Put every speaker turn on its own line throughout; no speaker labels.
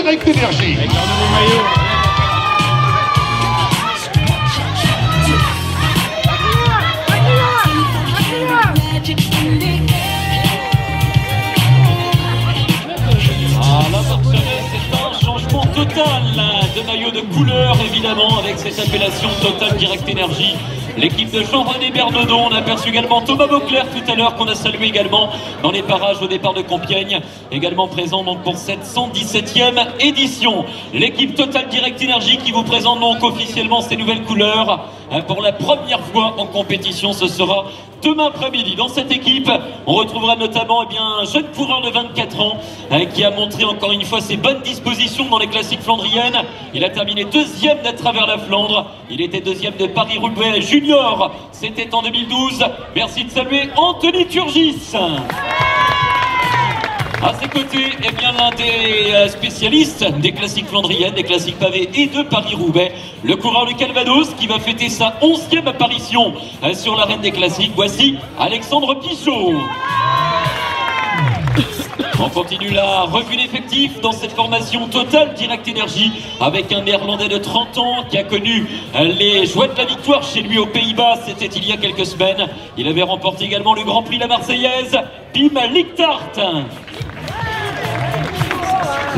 Direct Énergie.
Avec leur nouveau maillot.
Total de maillot de couleur évidemment avec cette appellation Total Direct Énergie. L'équipe de Jean-René Bernaudon, on a aperçu également Thomas Beauclerc tout à l'heure qu'on a salué également dans les parages au départ de Compiègne, également présent donc pour cette 117e édition. L'équipe Total Direct Énergie qui vous présente donc officiellement ces nouvelles couleurs pour la première fois en compétition. Ce sera demain après-midi. Dans cette équipe, on retrouvera notamment un jeune coureur de 24 ans qui a montré encore une fois ses bonnes dispositions dans les classiques flandriennes. Il a terminé deuxième à travers la Flandre. Il était deuxième de Paris-Roubaix Junior. C'était en 2012. Merci de saluer Anthony Turgis. À ses côtés, l'un des spécialistes des classiques flandriennes, des classiques pavés et de Paris-Roubaix, le coureur du Calvados qui va fêter sa 11e apparition sur l'arène des classiques. Voici Alexandre Pichot. On continue la revue d'effectifs dans cette formation Total Direct Énergie avec un néerlandais de 30 ans qui a connu les joies de la victoire chez lui aux Pays-Bas. C'était il y a quelques semaines. Il avait remporté également le Grand Prix La Marseillaise, Pim Lichtart.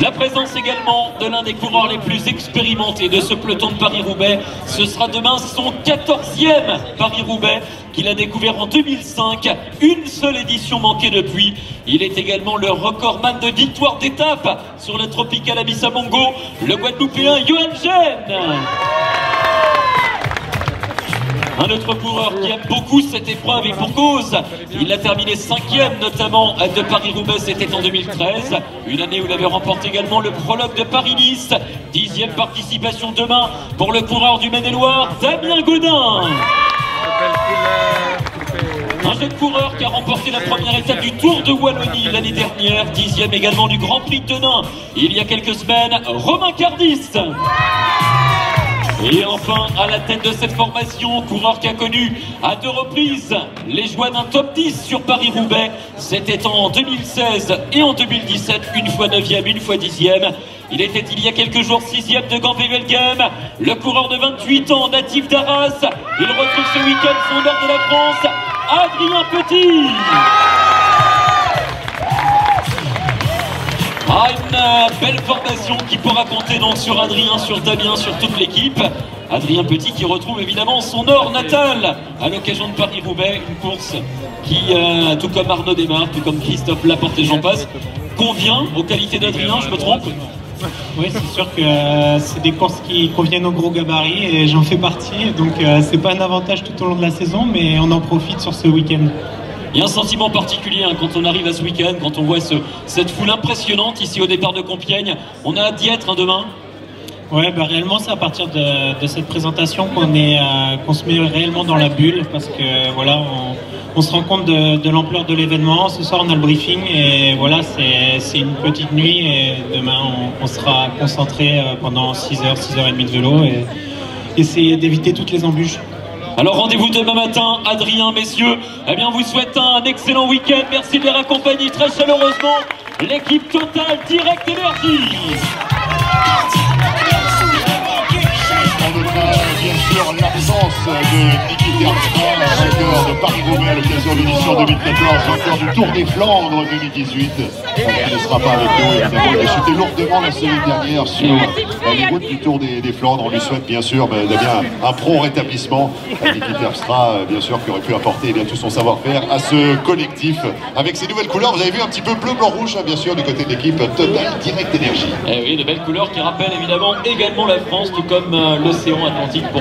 La présence également de l'un des coureurs les plus expérimentés de ce peloton de Paris-Roubaix. Ce sera demain son 14e Paris-Roubaix qu'il a découvert en 2005. Une seule édition manquée depuis. Il est également le recordman de victoire d'étape sur la Tropicale Abissamongo, le Guadeloupéen Johan Gene. Un autre coureur qui aime beaucoup cette épreuve et pour cause. Il a terminé 5e notamment de Paris-Roubaix, c'était en 2013. Une année où il avait remporté également le prologue de Paris-Nice. 10e participation demain pour le coureur du Maine-et-Loire, Damien Godin. Un jeune coureur qui a remporté la première étape du Tour de Wallonie l'année dernière. 10e également du Grand Prix de Denain il y a quelques semaines, Romain Cardis. Et enfin, à la tête de cette formation, coureur qui a connu à 2 reprises les joies d'un top 10 sur Paris-Roubaix. C'était en 2016 et en 2017, une fois 9e, une fois 10e. Il était il y a quelques jours 6e de Gambé-Velgem. Le coureur de 28 ans, natif d'Arras. Il retrouve ce week-end son nord de la France, Adrien Petit. Une belle formation qui pourra compter donc sur Adrien, sur Damien, sur toute l'équipe. Adrien Petit qui retrouve évidemment son or natal à l'occasion de Paris-Roubaix, une course qui, tout comme Arnaud Desmar, tout comme Christophe Laporte et j'en passe, convient aux qualités d'Adrien, je me trompe?
Oui, c'est sûr que c'est des courses qui conviennent aux gros gabarits et j'en fais partie, donc c'est pas un avantage tout au long de la saison, mais on en profite sur ce week-end.
Il y a un sentiment particulier quand on arrive à ce week-end, quand on voit cette foule impressionnante ici au départ de Compiègne. On a hâte d'y être demain.
Ouais, réellement c'est à partir de cette présentation qu'on se met réellement dans la bulle, parce que voilà, on se rend compte de l'ampleur de l'événement. Ce soir on a le briefing et voilà, c'est une petite nuit et demain on sera concentré pendant 6h, 6h30 de vélo et essayer d'éviter toutes les embûches.
Alors rendez-vous demain matin, Adrien, messieurs. On vous souhaite un excellent week-end. Merci de les raccompagner très chaleureusement. L'équipe Total Direct Énergie.
On notera bien sûr l'absence de Niki Terpstra, vainqueur de Paris-Roubaix à l'occasion de l'édition 2014, vainqueur du Tour des Flandres 2018. Il ne sera pas avec nous, évidemment. Il a chuté lourdement la semaine dernière sur les routes du Tour des Flandres. On lui souhaite bien sûr un prompt rétablissement. Niki Terpstra, bien sûr, qui aurait pu apporter tout son savoir-faire à ce collectif. Avec ces nouvelles couleurs, vous avez vu un petit peu bleu, blanc, rouge, bien sûr, du côté de l'équipe Total Direct Énergie.
Eh oui, de belles couleurs qui rappellent évidemment également la France, tout comme l'océan Atlantique pour